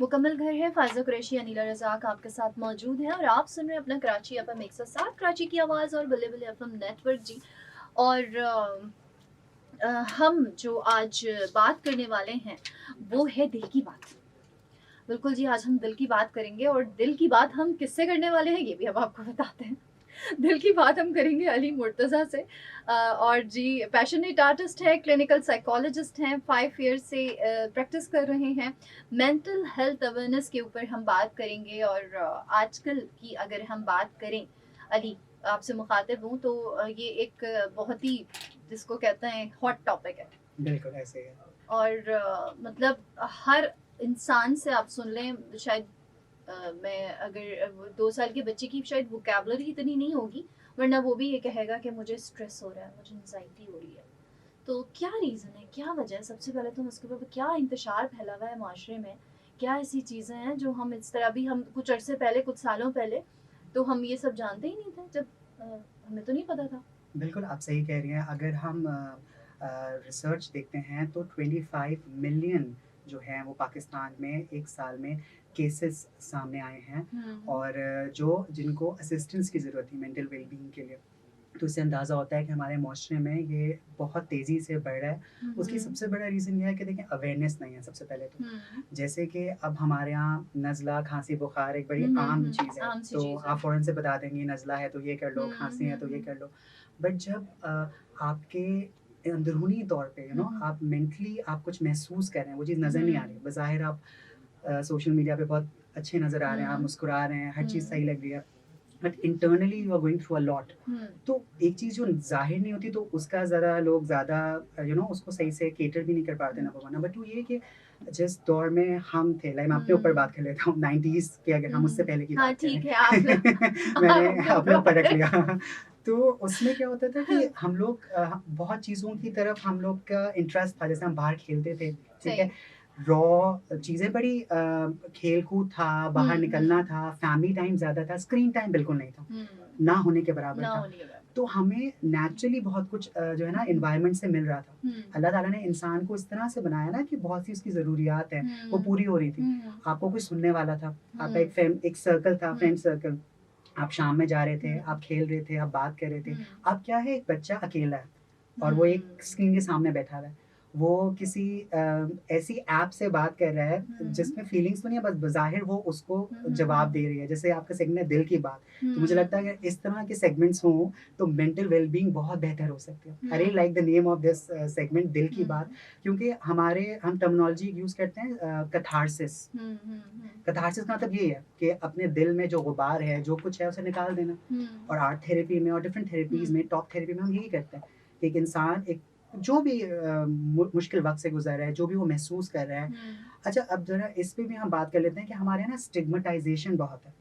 मुकम्मल घर है। फ़ाज़ा कुरैशी, अनीला रज़ाक आपके साथ मौजूद हैं और आप सुन रहे हैं अपना कराची एफ़एम 107 कराची की आवाज़ और बल्ले बल्ले एफ़एम नेटवर्क जी। और हम जो आज बात करने वाले हैं वो है दिल की बात। बिल्कुल जी, आज हम दिल की बात करेंगे और दिल की बात हम किससे करने वाले हैं ये भी हम आपको बताते हैं। दिल की बात हम करेंगे अली मुर्तज़ा से। और जी पैशनेट आर्टिस्ट है, क्लिनिकल साइकोलॉजिस्ट हैं, 5 ईयर्स से प्रैक्टिस कर रहे हैं। मेंटल हेल्थ अवेयरनेस के ऊपर हम बात करेंगे और आजकल की अगर हम बात करें अली, आपसे मुखातिब हूँ तो ये एक बहुत ही जिसको कहते हैं हॉट टॉपिक है। बिल्कुल ऐसे ही है। और मतलब हर इंसान से आप सुन लें शायद मैं अगर 2 साल के बच्चे की शायद वोकैब्युलरी इतनी नहीं होगी, वरना वो भी ये कहेगा कि मुझे स्ट्रेस हो रहा है, मुझे एंग्ज़ायटी हो रही है। तो क्या रीज़न है, क्या वजह है? सबसे पहले तो हम उसके ऊपर क्या इंतशार फैला हुआ है माशरे में? क्या ऐसी चीज़ें हैं जो हम इस तरह अभी हम कुछ अरसे पहले, कुछ सालों पहले तो हम ये सब जानते ही नहीं थे जब हमें तो नहीं पता था। बिल्कुल, आप सही कह रही हैं। अगर हम रिसर्च देखते हैं तो 25 मिलियन जो हैं वो पाकिस्तान में 1 साल में केसेस सामने आए हैं हुँ। और जो जिनको असिस्टेंस की ज़रूरत थी मेंटल वेल-बीइंग के लिए। तो इससे अंदाज़ा होता है कि हमारे माशरे में ये बहुत तेज़ी से बढ़ रहा है। हुँ, उसकी हुँ। सबसे बड़ा रीज़न ये है कि देखिए अवेयरनेस नहीं है सबसे पहले तो। हुँ। जैसे कि अब हमारे यहाँ नज़ला, खाँसी, बुखार एक बड़ी हुँ, हुँ, आम हुँ। चीज़ है। आम सी तो चीज़ है। आप फ़ौरन से बता देंगी नज़ला है तो ये कर लो, हुँ, खाँसी है हुँ, तो ये हुँ। कर लो। बट जब आपके अंदरूनी तौर पे हुँ, हुँ। आप मेंटली आप कुछ महसूस कर रहे हैं, वो चीज़ नज़र नहीं आ रही। हुँ। बज़ाहिर आप सोशल मीडिया पे बहुत अच्छे नज़र आ रहे हैं, आप हुँ। मुस्कुरा रहे हैं, हर चीज़ हुँ। सही लग रही है। But internally you are going through a lot. हुँ। तो एक चीज़ जो ज़ाहिर नहीं होती तो उसका ज़रा लोग ज़्यादा उसको सही से कैटर भी नहीं कर पाते हुँ। नंबर 1। नंबर 2 ये है कि जिस दौर में हम थे, लाइक मैं अपने ऊपर हुँ। बात कर लेता हूँ 90s की, अगर हुँ, हम उससे हुँ। पहले की हाँ, बात ठीक करें। है आप मैंने आप अपने ऊपर अपने ऊपर बात रख करें। लिया। तो उसमें क्या होता था कि हम लोग बहुत चीज़ों की तरफ हम लोग का इंटरेस्ट था, जैसे हम बाहर खेलते थे, ठीक है? सही। रॉ चीज़ें बड़ी खेल-कूद था, हुँ, बाहर निकलना हुँ। था, फैमिली टाइम ज़्यादा था, स्क्रीन टाइम बिल्कुल नहीं था, हुँ। ना होने के बराबर ना था। होने के बराबर। तो हमें नेचुरली बहुत कुछ जो है ना एनवायरनमेंट से मिल रहा था। हुँ। अल्लाह ताला ने इंसान को इस तरह से बनाया ना कि बहुत सी उसकी ज़रूरियात हैं, वो हुँ। पूरी हो रही थी। हुँ। आपको कोई सुनने वाला था, आपका हुँ। एक सर्कल था, हुँ। Friend circle. आप शाम में जा रहे थे, हुँ। आप खेल रहे थे, आप बात कर रहे थे। हुँ। अब क्या है, एक बच्चा अकेला है और वो एक हुँ। स्क्रीन के सामने बैठा हुआ है। वो किसी ऐसी ऐप से बात कर रहा है हुँ। जिसमें फीलिंग्स तो नहीं है, बस बज़ाहिर वो उसको हुँ, हुँ, जवाब हुँ। दे रही है। जैसे आपका सेगमेंट है दिल की बात, तो मुझे लगता है हुँ। कि इस तरह के सेगमेंट्स हों तो मेंटल वेल-बीइंग बहुत बेहतर हो सकती है। I really like hmm. The name of this segment, दिल की बात, हुँ। क्योंकि हम टर्मिनोलॉजी यूज़ करते हैं कैथार्सिस। हुँ, हुँ, हुँ। कैथार्सिस का मतलब यही है कि अपने दिल में जो गुबार है, जो कुछ है उसे निकाल देना। हुँ। और आर्ट थेरेपी में और डिफरेंट थेरेपीज़ में, हुँ। टॉक थेरेपी में हम यही करते हैं कि एक इंसान एक जो भी मुश्किल वक़्त से गुज़र रहा है, जो भी वो महसूस कर रहा है। हुँ। अच्छा, अब ज़रा इस पे भी हम बात कर लेते हैं कि हमारे यहाँ ना स्टिग्मेटाइज़ेशन बहुत है,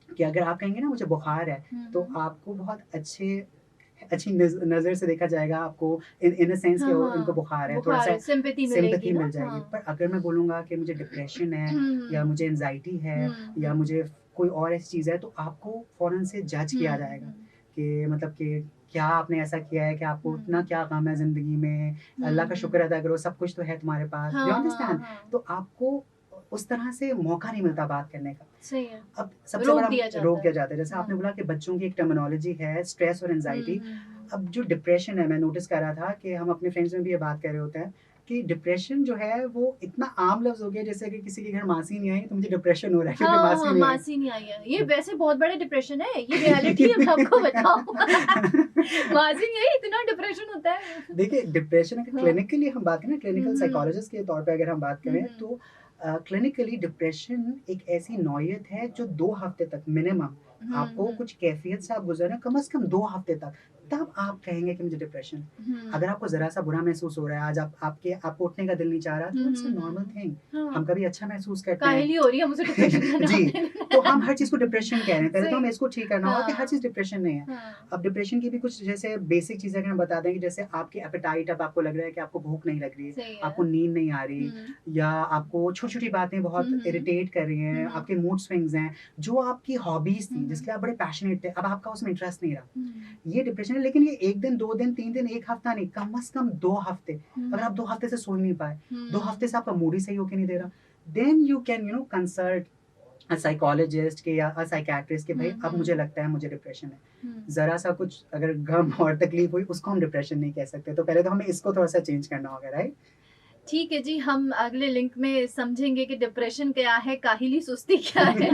कि अगर आप कहेंगे ना मुझे बुखार है, हुँ, तो हुँ। आपको बहुत अच्छी नज़र से देखा जाएगा, आपको इन अ सेंस कि हाँ, ओ इनको हाँ। बुखार है, बुखार थोड़ा-सा सिम्पैथी मिलेगी सिम्पैथी ना? मिल जाएगी। हाँ। पर अगर मैं बोलूँगा कि मुझे डिप्रेशन है या हुँ। मुझे एंग्ज़ायटी है हुँ, या हुँ। मुझे कोई और ऐसी चीज़ है, तो आपको फ़ौरन से जज हुँ, किया जाएगा हुँ। कि मतलब कि क्या आपने ऐसा किया है कि आपको इतना हुँ। क्या गम है ज़िंदगी में, हुँ, अल्लाह का शुक्र हुँ। अदा करो, सब कुछ तो है तुम्हारे पास। यू हाँ, हाँ, अंडरस्टैंड? हाँ। तो आपको उस तरह से मौका नहीं मिलता बात करने का। सही है। अब सबसे रोक बड़ा दिया जाता रोक है। दिया जाता है। जैसे आपने हुँ। बोला कि बच्चों की एक टर्मिनोलॉजी है स्ट्रेस और हुँ, एंग्ज़ायटी। हुँ, हुँ। अब जो डिप्रेशन है, मैं नोटिस कर रहा था कि हम अपने फ्रेंड्स में भी ये बात कर रहे होते हैं कि डिप्रेशन जो है वो इतना आम लफ्ज़ हो गया, जैसे कि किसी के घर मासी नहीं आई तो मुझे डिप्रेशन हो रहा है क्योंकि हाँ, मासी हाँ, नहीं आई। मासी नहीं आई है। ये वैसे बहुत बड़ा डिप्रेशन है, ये रियलिटी है मैं आपको बताऊँ। मासी नहीं आई इतना डिप्रेशन होता है। देखिए, डिप्रेशन अगर हाँ। क्लिनिकली हम बात करें, हुँ, क्लिनिकल हुँ। साइकोलॉजिस्ट के तौर पे अगर हम बात हुँ, करें, हुँ। तो क्लिनिकली डिप्रेशन एक ऐसी नौइयत है जो 2 हफ्ते तक मिनिमम हुँ, आपको हुँ। कुछ कैफ़ियत से आप गुज़र रहे हैं, कम से कम 2 हफ्ते तक, तब आप कहेंगे कि मुझे डिप्रेशन है। हुँ। अगर आपको ज़रा-सा बुरा महसूस हो रहा है, आज आपको उठने का दिल नहीं चाह रहा, हुँ, तो it's hmm, a hmm, normal hmm. Thing. हम हाँ, कभी अच्छा महसूस करते हैं। काहिली हो रही है मुझे डिप्रेशन का नाम जी, लेने तो हम हर चीज़ को डिप्रेशन कह रहे हैं। पहले तो हमें सही। इसको ठीक करना होगा कि हर चीज़ हाँ, डिप्रेशन नहीं है। हाँ। अब डिप्रेशन की भी कुछ जैसे बेसिक चीज़ें अगर हम बता दें कि जैसे आपकी एपेटाइट, अब आपको लग रहा है कि आपको भूख नहीं लग रही, सही है। आपको नींद नहीं आ रही, हुँ। या आपको छोटी-छोटी बातें हुँ, बहुत हुँ। इरिटेट कर रही हुँ, हैं, हुँ। आपके मूड स्विंग्स हैं, जो आपकी हॉबीज़ हुँ, थी, हुँ। जिसके लिए आप बड़े पैशनेट थे, अब आपका उसमें इंटरेस्ट नहीं रहा। हुँ। ये डिप्रेशन है, लेकिन ये 1 दिन, 2 दिन, 3 दिन, 1 हफ्ता नहीं, कम से कम 2 हफ्ते। हुँ, अगर आप हुँ। 2 हफ्ते से सो ही नहीं पाए, 2 हफ्ते हुँ। से आपका मूड ही सही होके नहीं दे रहा, then you can consult psychologist के या साइकेट्रिस्ट के भाई अब मुझे लगता है मुझे डिप्रेशन है। जरा सा कुछ अगर गम और तकलीफ हुई उसको हम डिप्रेशन नहीं कह सकते, तो पहले तो हमें इसको थोड़ा सा चेंज करना होगा, राइट? ठीक है जी, हम अगले लिंक में समझेंगे कि डिप्रेशन क्या है, काहिली सुस्ती क्या है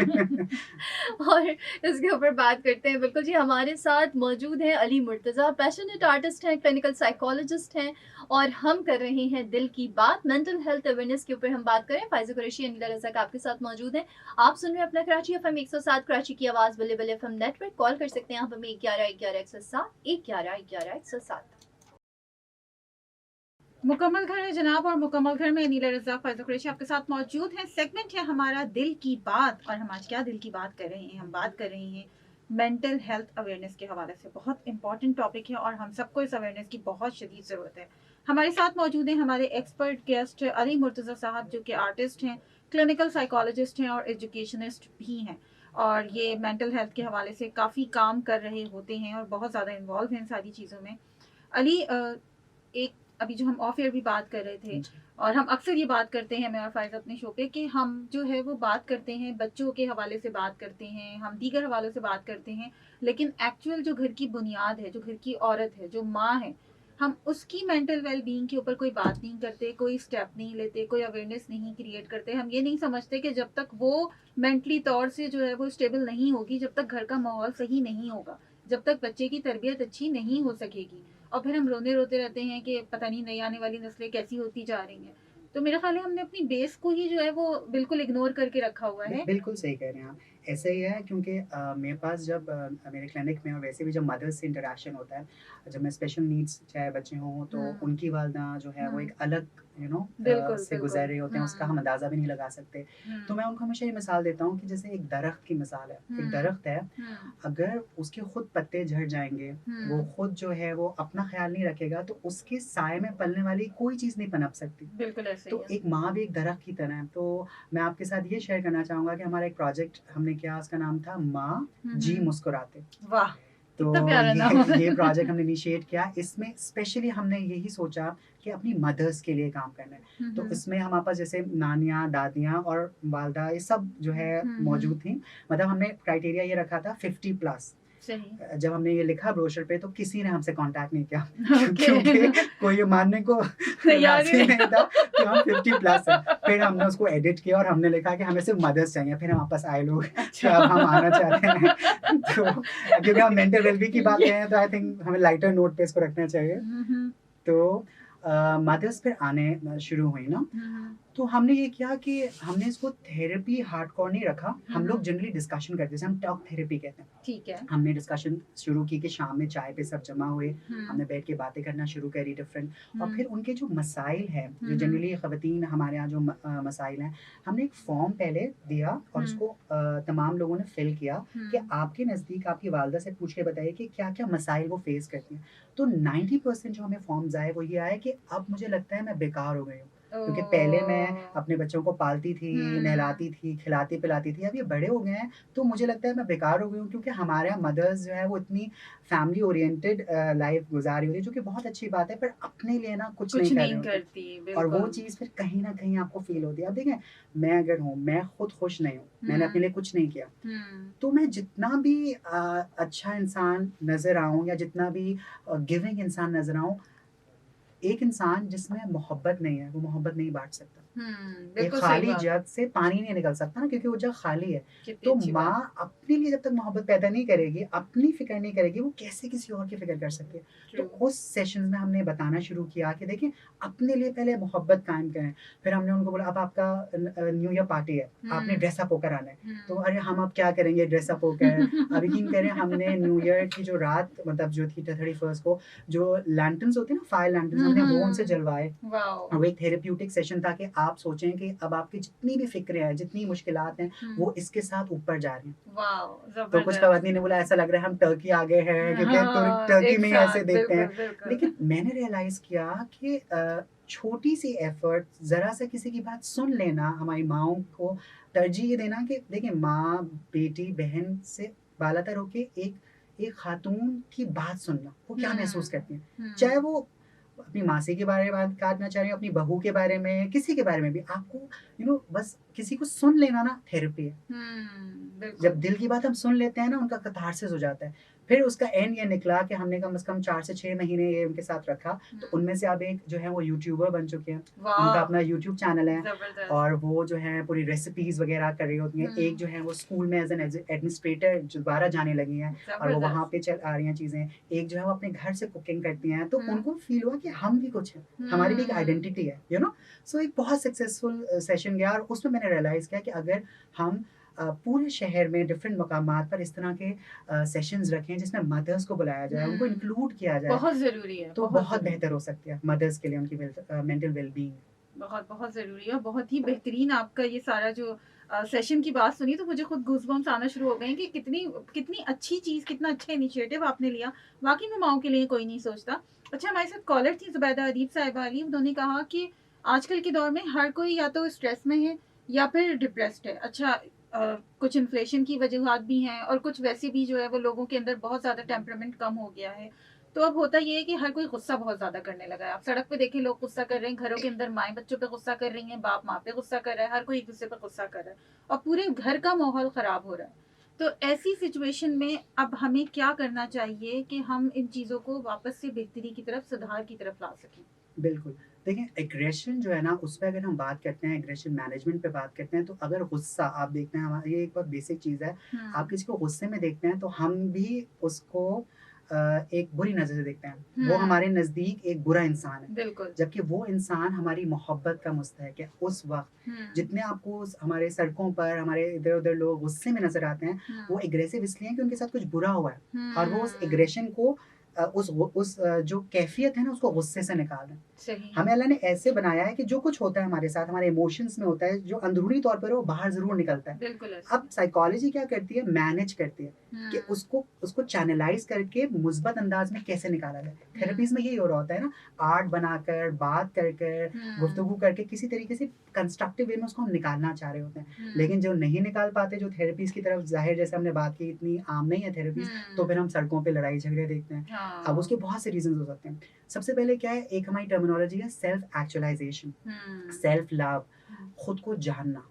और इसके ऊपर बात करते हैं। बिल्कुल जी, हमारे साथ मौजूद हैं अली मुर्तज़ा, पैशनेट आर्टिस्ट हैं, क्लिनिकल साइकोलॉजिस्ट हैं और हम कर रहे हैं दिल की बात, मेंटल हेल्थ अवेयरनेस के ऊपर हम बात करें। फ़ाइज़ा कुरैशी, अनीला रज़ाक आपके साथ मौजूद हैं। आप सुन रहे हैं अपना कराची एफएम 107, कराची की आवाज़, बल्ले बल्ले एफएम नेटवर्क। कॉल कर सकते हैं आप हमें 1111 107 111 मुकम्मल घर है जनाब, और मुकम्मल घर में नीला रज़ाक, फ़ाइज़ा कुरैशी आपके साथ मौजूद हैं। सेगमेंट है हमारा दिल की बात, और हम आज क्या दिल की बात कर रहे हैं? हम बात कर रहे हैं मेंटल हेल्थ अवेयरनेस के हवाले से। बहुत इंपॉर्टेंट टॉपिक है और हम सबको इस अवेयरनेस की बहुत शदीद ज़रूरत है। हमारे साथ मौजूद हैं हमारे एक्सपर्ट गेस्ट अली मुर्तज़ा साहब, जो कि आर्टिस्ट हैं, क्लिनिकल साइकोलॉजिस्ट हैं और एजुकेशनिस्ट भी हैं, और ये मेंटल हेल्थ के हवाले से काफ़ी काम कर रहे होते हैं और बहुत ज़्यादा इन्वॉल्व हैं इन सारी चीज़ों में। अली, एक अभी जो हम ऑफ एयर भी बात कर रहे थे, और हम अक्सर ये बात करते हैं, मैं और फ़ाइज़ अपने शो पे, कि हम जो है वो बात करते हैं बच्चों के हवाले से, बात करते हैं हम दीगर हवालों से बात करते हैं, लेकिन एक्चुअल जो घर की बुनियाद है, जो घर की औरत है, जो माँ है, हम उसकी मेंटल वेल बीइंग के ऊपर कोई बात नहीं करते, कोई स्टेप नहीं लेते, कोई अवेयरनेस नहीं क्रिएट करते। हम ये नहीं समझते कि जब तक वो मेंटली तौर से जो है वो स्टेबल नहीं होगी, जब तक घर का माहौल सही नहीं होगा, जब तक बच्चे की तरबियत अच्छी नहीं हो सकेगी, और फिर हम रोने रोते रहते हैं कि पता नहीं नई आने वाली नस्लें कैसी होती जा रही हैं। तो मेरा ख्याल है हमने अपनी बेस को ही जो है वो बिल्कुल इग्नोर करके रखा हुआ है। बिल्कुल सही कह रहे हैं आप। ऐसे ही है क्योंकि मेरे पास जब मेरे क्लिनिक में और वैसे भी जब मदर्स से इंटरेक्शन होता है, जब मैं स्पेशल नीड्स चाहे बच्चे हों तो उनकी वालदा जो है वो एक अलग बिल्कुल से बिल्कुल। गुजर रहे होते हैं, उसका हम अंदाज़ा भी नहीं लगा सकते। तो मैं उनको हमेशा ये मिसाल देता हूँ कि जैसे एक दरख्त की मिसाल है। एक दरख्त है, अगर उसके खुद पत्ते झड़ जाएंगे, वो खुद जो है वो अपना ख्याल नहीं रखेगा, तो उसके साए में पलने वाली कोई चीज़ नहीं पनप सकती। बिल्कुल ऐसे ही तो है। एक माँ भी एक दरख्त की तरह है। तो मैं आपके साथ ये शेयर करना चाहूँगा कि हमारा एक प्रोजेक्ट हमने किया, उसका नाम था माँ जी मुस्कुराते। वाह, तो कितना प्यारा नाम। ये प्रोजेक्ट हमने इनिशिएट किया। इसमें स्पेशली हमने यही सोचा कि अपनी मदर्स के लिए काम करना है। तो इसमें हमारे पास जैसे नानियाँ, दादियाँ और वालदा ये सब जो है मौजूद थी। मतलब हमने क्राइटेरिया ये रखा था 50 प्लस। सही। जब हमने ये लिखा ब्रोशर पे तो किसी ने हमसे कांटेक्ट नहीं किया ओके। क्योंकि कोई ये मानने को तैयार ही राजी नहीं था कि हम 50 प्लस हैं। फिर हमने उसको एडिट किया और हमने लिखा कि हमें सिर्फ मदर्स चाहिए। फिर हमारे पास आए लोग कि अब हम आना चाहते हैं तो क्योंकि हम मेंटल वेलबींग की बात कर रहे हैं तो आई थिंक हमें लाइटर नोट पे इसको रखना चाहिए। तो मदर्स फिर आने शुरू हुई ना, तो हमने ये किया कि हमने इसको थेरेपी हार्डकोर नहीं रखा। हम लोग जनरली डिस्कशन करते हैं, हम टॉक थेरेपी कहते हैं। ठीक है। हमने डिस्कशन शुरू की कि शाम में चाय पे सब जमा हुए, हमने बैठ के बातें करना शुरू करी डिफरेंट, और फिर उनके जो मसाइल हैं, जो जनरली ख़वातीन हमारे यहाँ जो मसाइल हैं, हमने एक फॉर्म पहले दिया और उसको तमाम लोगों ने फिल किया कि आपके नज़दीक आपकी वालदा से पूछ के बताइए कि क्या क्या मसाइल वो फेस करती हैं। तो 90% जो हमें फॉर्म्स आए वो ये आए कि अब मुझे लगता है मैं बेकार हो गई हूँ, क्योंकि पहले मैं अपने बच्चों को पालती थी, नहलाती थी, खिलाती पिलाती थी, अब ये बड़े हो गए हैं तो मुझे लगता है मैं बेकार हो गई हूँ, क्योंकि हमारे यहाँ मदर्स जो है वो इतनी फैमिली ओरिएंटेड लाइफ गुजार रही होती है, जो कि बहुत अच्छी बात है, पर अपने लिए ना कुछ नहीं कर रहे होते। करती, और वो बिल्कुल। चीज़ फिर कहीं ना कहीं आपको फील होती है। अब देखें, मैं अगर हूँ, मैं खुद खुश नहीं हूँ, मैंने अपने लिए कुछ नहीं किया, तो मैं जितना भी अच्छा इंसान नजर आऊँ या जितना भी गिविंग इंसान नजर आऊँ, एक इंसान जिसमें मोहब्बत नहीं है वो मोहब्बत नहीं बांट सकता। एक बिल्कुल सही खाली बात। जग से पानी नहीं निकल सकता ना, क्योंकि वो जग खाली है। कितनी तो अच्छी बात। माँ अपने लिए जब तक मोहब्बत पैदा नहीं करेगी, अपनी फिक्र नहीं करेगी, वो कैसे किसी और की फिक्र कर सकती है। तो True. उस सेशन में हमने बताना शुरू किया कि देखिए, अपने लिए पहले मोहब्बत कायम करें। फिर हमने उनको बोला अब आपका न्यू ईयर पार्टी है, आपने ड्रेसअप होकर आना है। तो अरे हम अब क्या करेंगे ड्रेसअप होकर, अब यकीन करें हमने न्यू ईयर की जो रात मतलब जो थी 31 को, जो लैंटर्न्स होते हैं ना, फायर लैंटर्न्स, हमने वो उनसे जलवाए। वाओ। वो एक थेरेप्यूटिक सेशन था कि आप सोचें कि अब आपकी जितनी भी फिक्रें हैं, जितनी मुश्किलात हैं, वो इसके साथ ऊपर जा रही हैं। वाओ, तो कुछ जबरदस्त। खवातीन ने बोला ऐसा लग रहा है हम टर्की आ गए हैं, क्योंकि हाँ, टर्की एक में ही साथ, ऐसे देखते हैं। बिल्कुल बिल्कुल। लेकिन मैंने रियलाइज किया कि छोटी सी एफर्ट, जरा सा किसी की बात सुन लेना, हमारी माओ को तरजीह ये देना कि देखिए, माँ बेटी बहन से बालातर होके एक एक खातून की बात सुनना, वो क्या महसूस करती हैं, चाहे वो अपनी मासी के बारे में बात करना चाह रहे हो, अपनी बहू के बारे में, किसी के बारे में भी, आपको बस किसी को सुन लेना ना थेरेपी है। बिल्कुल। जब दिल की बात हम सुन लेते हैं ना, उनका कैथारसिस हो जाता है। फिर उसका एंड ये निकला कि हमने कम से कम 4 से 6 महीने ये उनके साथ रखा, तो उनमें से अब एक जो है वो यूट्यूबर बन चुके हैं। वाह, उनका अपना यूट्यूब चैनल है जबरदस्त। और वो जो है पूरी रेसिपीज़ वगैरह कर रही होती हैं। एक जो है वो स्कूल में एज़ एन एडमिनिस्ट्रेटर दोबारा जाने लगी हैं और वो वहाँ पे चल आ रही हैं चीज़ें। एक जो है वो अपने घर से कुकिंग करती हैं, तो उनको फ़ील हुआ कि हम भी कुछ हैं, हमारी भी एक आइडेंटिटी है, सो एक बहुत सक्सेसफुल सेशन गया और उसमें मैंने रियलाइज़ किया कि अगर हम पूरे शहर में डिफरेंट मकामात पर इस तरह के सेशंस रखें जिसमें मदर्स को बुलाया जाए, उनको इंक्लूड किया जाए, बहुत जरूरी है, तो बहुत बेहतर हो सकती है मदर्स के लिए, उनकी मेंटल वेलबींग। बहुत बहुत ज़रूरी है। बहुत ही बेहतरीन आपका ये सारा जो सेशन की बात सुनी तो मुझे खुद गूज़बम्प्स आना शुरू हो गए हैं कि कितनी कितनी अच्छी चीज़, कितना अच्छा इनिशिएटिव आपने लिया। वाक़ई में माँओं के लिए कोई नहीं सोचता। अच्छा, हमारे साथ कॉलर थी ज़ुबैदा अदीब साहिबा अली, उन्होंने कहा कि आजकल के दौर में हर कोई या तो स्ट्रेस में है या फिर डिप्रेस्ड है। अच्छा, कुछ इन्फ्लेशन की वजूहात भी हैं और कुछ वैसे भी जो है वो लोगों के अंदर बहुत ज़्यादा टेम्परामेंट कम हो गया है। तो अब होता ये है कि हर कोई गुस्सा बहुत ज़्यादा करने लगा है। आप सड़क पे देखें, लोग गुस्सा कर रहे हैं, घरों के अंदर माएँ बच्चों पे गुस्सा कर रही हैं, बाप माँ पे गुस्सा कर रहा है, हर कोई एक-दूसरे पे गुस्सा कर रहा है और पूरे घर का माहौल ख़राब हो रहा है। तो ऐसी सिचुएशन में अब हमें क्या करना चाहिए कि हम इन चीज़ों को वापस से बेहतरी की तरफ, सुधार की तरफ ला सकें? बिल्कुल। देखिए, एग्रेशन जो है ना, उस पे अगर हम बात करते हैं, एग्रेशन मैनेजमेंट पे बात करते हैं, तो अगर गुस्सा आप देखते हैं, हमारा ये एक बहुत बेसिक चीज़ है। आप किसी को गुस्से में देखते हैं तो हम भी उसको एक बुरी नज़र से देखते हैं। वो हमारे नज़दीक एक बुरा इंसान है, बिल्कुल। जबकि वो इंसान हमारी मोहब्बत का मुस्तहिक है। उस वक़्त जितने आपको हमारे सड़कों पर हमारे इधर-उधर लोग गुस्से में नज़र आते हैं, वो एग्रेसिव इसलिए हैं कि उनके साथ कुछ बुरा हुआ है और वो उस एग्रेशन को जो कैफ़ियत है ना, उसको गुस्से से निकाल रहे हैं। सही। हमें अल्लाह ने ऐसे बनाया है कि जो कुछ होता है हमारे साथ, हमारे इमोशंस में होता है, जो अंदरूनी तौर पर है वो बाहर ज़रूर निकलता है। बिल्कुल ऐसे। अब साइकोलॉजी क्या करती है, मैनेज करती है कि उसको उसको चैनलाइज़ करके मुस्बत अंदाज़ में कैसे निकाला जाए। थेरेपीज़ में यही हो रहा होता है ना, आर्ट बनाकर, बात कर कर, गुफ्तगू करके किसी तरीके से कंस्ट्रक्टिव वे में उसको हम निकालना चाह रहे होते हैं। लेकिन जो नहीं निकाल पाते, जो थेरेपीज़ की तरफ ज़ाहिर जैसे हमने बात की इतनी आम नहीं है थेरेपीज़, तो फिर हम सड़कों पे लड़ाई झगड़े देखते हैं। अब उसके बहुत से रीज़न्स हो सकते हैं। सबसे पहले क्या है, एक हमारी टर्मिनोलॉजी है सेल्फ एक्चुअलाइज़ेशन, सेल्फ लव, खुद को जानना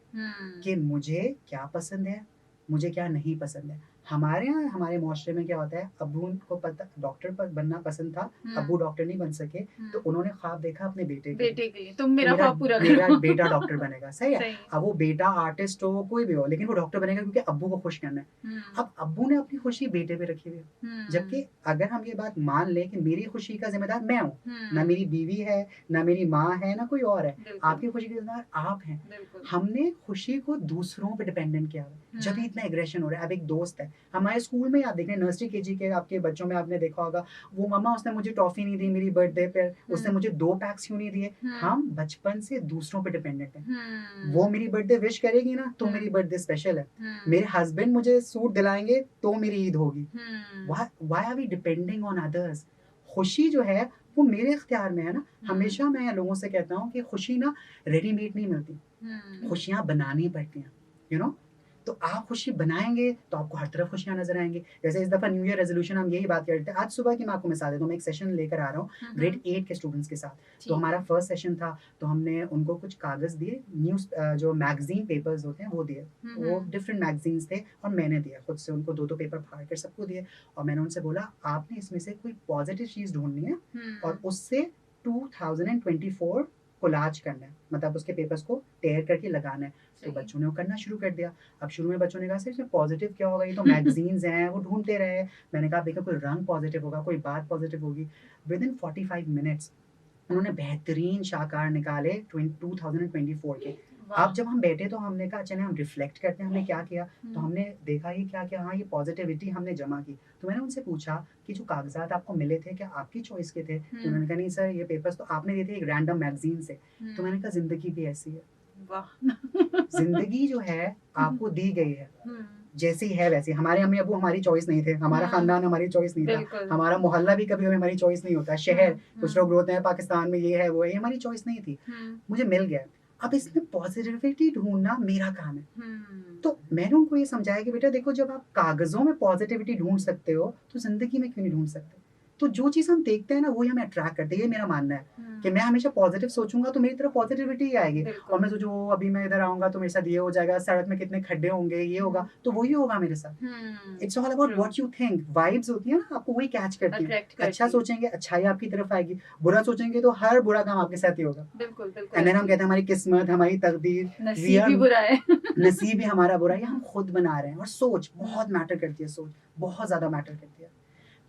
कि मुझे क्या पसंद है, मुझे क्या नहीं पसंद है। हमारे यहाँ हमारे माशरे में क्या होता है, अब्बू को पता डॉक्टर बनना पसंद था, अब्बू डॉक्टर नहीं बन सके, तो उन्होंने ख्वाब देखा अपने बेटे के लिए बेटे के लिए तुम मेरा मेरा ख्वाब पूरा मेरा करो। बेटा डॉक्टर बनेगा, सही है। सही। अब वो बेटा आर्टिस्ट हो, कोई भी हो, लेकिन वो डॉक्टर बनेगा क्योंकि अब्बू को खुश करना है। अब अब्बू ने अपनी खुशी बेटे पे रखी हुई है, जबकि अगर हम ये बात मान लें कि मेरी खुशी का ज़िम्मेदार मैं हूँ, ना मेरी बीवी है, ना मेरी माँ है, ना कोई और है, आपकी खुशी के ज़िम्मेदार आप हैं। बिल्कुल। हमने खुशी को दूसरों पे डिपेंडेंट किया हुआ है, जब इतना एग्रेशन हो रहा है। अब एक दोस्त है, हमारे स्कूल में आप देख रहे हैं, नर्सरी केजी के आपके बच्चों में आपने देखा होगा, वो मम्मा उसने मुझे टॉफ़ी नहीं दी मेरी बर्थडे पे, उसने मुझे 2 पैक्स क्यों नहीं दिए? हम बचपन से दूसरों पे डिपेंडेंट हैं। वो मेरी बर्थडे विश करेगी ना, तो मेरी बर्थडे स्पेशल है। मेरे हस्बैंड मुझे सूट दिलाएँगे तो मेरी ईद होगी। Why are we depending on others? खुशी जो है वो मेरे इख्तियार में है ना। हमेशा मैं लोगों से कहता हूँ कि खुशी ना रेडीमेड नहीं मिलती, खुशियाँ बनानी पड़ती हैं, यू नो। तो आप खुशी बनाएँगे तो आपको हर तरफ खुशियाँ नज़र आएँगी। जैसे इस दफ़ा न्यू ईयर रेज़ोल्यूशन हम यही बात करते हैं। आज सुबह की मैं आपको मिसाल देता हूँ, मैं एक सेशन लेकर आ रहा हूँ ग्रेड 8 के स्टूडेंट्स के साथ। तो हमारा फर्स्ट सेशन था, तो हमने उनको कुछ कागज़ दिए, जो मैगज़ीन पेपर्स होते हैं वो दिए। वो डिफरेंट मैगज़ीन्स थे और मैंने दिया खुद से उनको 2-2 पेपर फाड़ कर सबको दिए और मैंने उनसे बोला आपने इसमें से कोई पॉज़िटिव चीज़ ढूँढनी है और उससे 2024 कोलाज करना है, मतलब उसके पेपर्स को टेयर करके लगाना है। तो बच्चों ने वो करना शुरू कर दिया। अब शुरू में बच्चों ने कहा सर इसमें पॉज़िटिव क्या होगा, ये तो मैगज़ीन्स हैं, वो ढूँढते रहे। मैंने कहा देखो कोई रंग पॉज़िटिव होगा, कोई बात पॉज़िटिव होगी। विदिन 45 मिनट्स उन्होंने बेहतरीन शाहकार निकाले 2024 के। अब जब हम बैठे तो हमने कहा चलें हम रिफ्लेक्ट करते हैं, हमने क्या किया, तो हमने देखा ये क्या किया, हाँ ये पॉजिटिविटी हमने जमा की। तो मैंने उनसे पूछा कि जो कागजात आपको मिले थे क्या आपकी चॉइस के थे? तो उन्होंने कहा नहीं सर ये पेपर्स तो आपने दिए थे एक रैंडम मैगजीन से। तो मैंने कहा जिंदगी भी ऐसी है, जिंदगी जो है आपको दी गई है, जैसी है वैसी। हमारे अम्मी अबू हमारी चॉइस नहीं थे, हमारा खानदान हमारी चॉइस नहीं था, हमारा मोहल्ला भी कभी हमारी चॉइस नहीं होता, शहर कुछ लोग रोते हैं पाकिस्तान में ये है वो है, ये हमारी चॉइस नहीं थी, मुझे मिल गया। अब इसमें पॉजिटिविटी ढूंढना मेरा काम है। तो मैंने उनको ये समझाया कि बेटा देखो जब आप कागजों में पॉजिटिविटी ढूंढ सकते हो तो जिंदगी में क्यों नहीं ढूंढ सकते। तो जो चीज़ हम देखते हैं ना वही हमें अट्रैक्ट करती है, ये मेरा मानना है कि मैं हमेशा पॉजिटिव सोचूंगा तो मेरी तरफ पॉजिटिविटी ही आएगी। बिल्कुल। और मैं सोचूं "ओ, अभी मैं इधर आऊंगा तो मेरे साथ ये हो जाएगा, सड़क में कितने खड्डे होंगे, ये होगा", तो वही होगा मेरे साथ। It's all about True. What you think. Vibes होती है ना, आपको वही कैच करती है। अट्रैक्ट अच्छा करती है। सोचेंगे अच्छाई आपकी तरफ आएगी, बुरा सोचेंगे तो हर बुरा काम आपके साथ ही होगा। बिल्कुल बिल्कुल एंड देन हम ऐसे कहते हैं हमारी किस्मत, हमारी तकदीर, ही। वी नसीब आर ही बुरा है। नसीब ही हमारा बुरा है, ये हम खुद बना रहे हैं। और सोच बहुत मैटर करती है, सोच बहुत ज़्यादा मैटर करती है।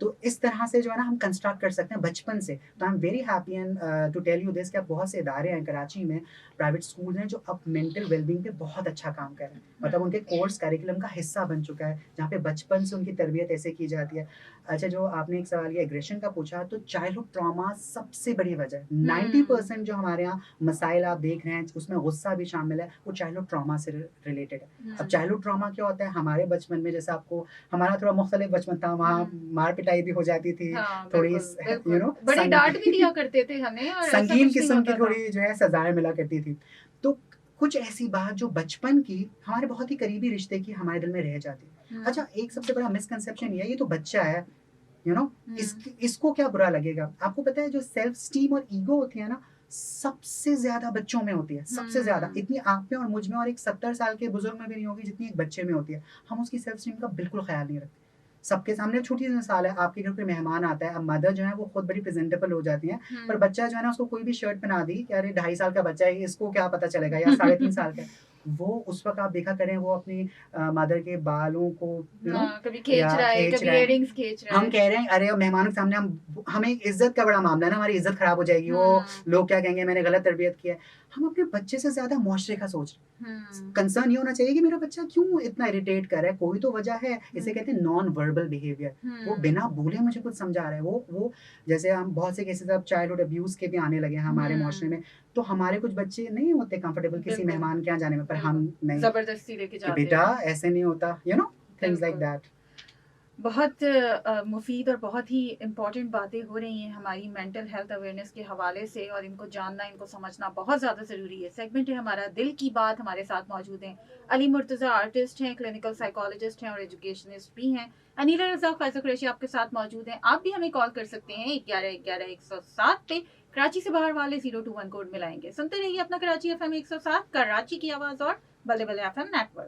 तो इस तरह से जो है ना हम कंस्ट्रक्ट कर सकते हैं बचपन से। तो I am very happy and to tell you this कि अब बहुत से इदारे हैं कराची में, प्राइवेट स्कूल हैं जो अब मेंटल वेलबींग पे बहुत अच्छा काम कर रहे हैं। मतलब उनके कोर्स करिकुलम का हिस्सा बन चुका है, जहाँ पे बचपन से उनकी तरबियत ऐसे की जाती है। अच्छा, जो आपने एक सवाल ये एग्रेशन का पूछा, तो चाइल्डहुड ट्रॉमा सबसे बड़ी वजह है। 90% जो हमारे यहाँ मसाइल आप देख रहे हैं उसमें गुस्सा भी शामिल है, वो चाइल्डहुड ट्रॉमा से रिलेटेड है। अब चाइल्डहुड ट्रॉमा क्या होता है, हमारे बचपन में जैसे आपको, हमारा थोड़ा मुख्तलिफ बचपन था, वहाँ मार पिटाई भी हो जाती थी, हाँ, थोड़ी बिल्कुल, यू बिल्कुल। नो बड़े डाँट भी दिया करते थे हमें और ऐसा संगीन कुछ नहीं किस्म की होता था। थोड़ी जो है सजाएं मिला करती थी। तो कुछ ऐसी बात जो बचपन की हमारे बहुत ही करीबी रिश्ते की हमारे दिल में रह जाती है। अच्छा, एक सबसे बड़ा मिसकंसेप्शन ये है, ये तो बच्चा है, यू नो, इसको क्या बुरा लगेगा। आपको पता है जो सेल्फ स्टीम और ईगो होती है ना, सबसे ज्यादा बच्चों में होती है, सबसे ज्यादा। इतनी आप में और मुझ में और एक 70 साल के बुजुर्ग में भी नहीं होगी जितनी एक बच्चे में होती है। हम उसकी सेल्फ स्टीम का बिल्कुल ख्याल नहीं रखते। सबके सामने छोटी सी मिसाल है, आपके घर कोई मेहमान आता है, अब मदर जो है वो खुद बड़ी प्रेजेंटेबल हो जाती है, पर बच्चा जो है ना उसको कोई भी शर्ट पहना दी कि अरे 2.5 साल का बच्चा है, इसको क्या पता चलेगा, या 3.5 साल का है। वो उस वक्त आप देखा करें वो अपनी मदर के बालों को यू नो हाँ, कभी खींच या रहा है, खींच कभी रहा है। इयररिंग्स खींच रहा हम है। कह रहे हैं अरे मेहमानों के सामने हमें इज्जत का बड़ा मामला है ना, हमारी इज्जत खराब हो जाएगी, वो लोग क्या कहेंगे, मैंने गलत तरबियत किया है। हम अपने बच्चे से ज्यादा मुआशरे का सोच रहे हैं। कंसर्न ये होना चाहिए कि मेरा बच्चा क्यों इतना इरिटेट कर रहा है, कोई तो वजह है। इसे कहते हैं नॉन वर्बल बिहेवियर। वो बिना बोले मुझे कुछ समझा रहा है। वो जैसे हम बहुत से केसेस अब चाइल्डहुड अब्यूज के भी आने लगे हैं हमारे मुआशरे में। तो हमारे कुछ बच्चे नहीं होते कंफर्टेबल किसी बिल्कुल, मेहमान के यहाँ जाने में, पर हम नहीं, जबरदस्ती लेके कि जाते बेटा हैं। ऐसे नहीं होता, यू नो, थिंग्स लाइक बिल्कुल। दैट। बहुत मुफीद और बहुत ही इम्पॉर्टेंट बातें हो रही हैं हमारी मेंटल हेल्थ अवेयरनेस के हवाले से, और इनको जानना, इनको समझना बहुत ज़्यादा ज़रूरी है। सेगमेंट है हमारा दिल की बात। हमारे साथ मौजूद हैं अली मुर्तज़ा, आर्टिस्ट हैं, क्लिनिकल साइकोलॉजिस्ट हैं और एजुकेशनिस्ट भी हैं। अनीला रज़ा फैज़ल कुरैशी आपके साथ मौजूद हैं। आप भी हमें कॉल कर सकते हैं 1111 107 पे। कराची से बाहर वाले 021 कोड मिलाएंगे। सुनते रहिए अपना कराची FM 107, कराची की आवाज़ और बल्ले बल्ले FM नेटवर्क।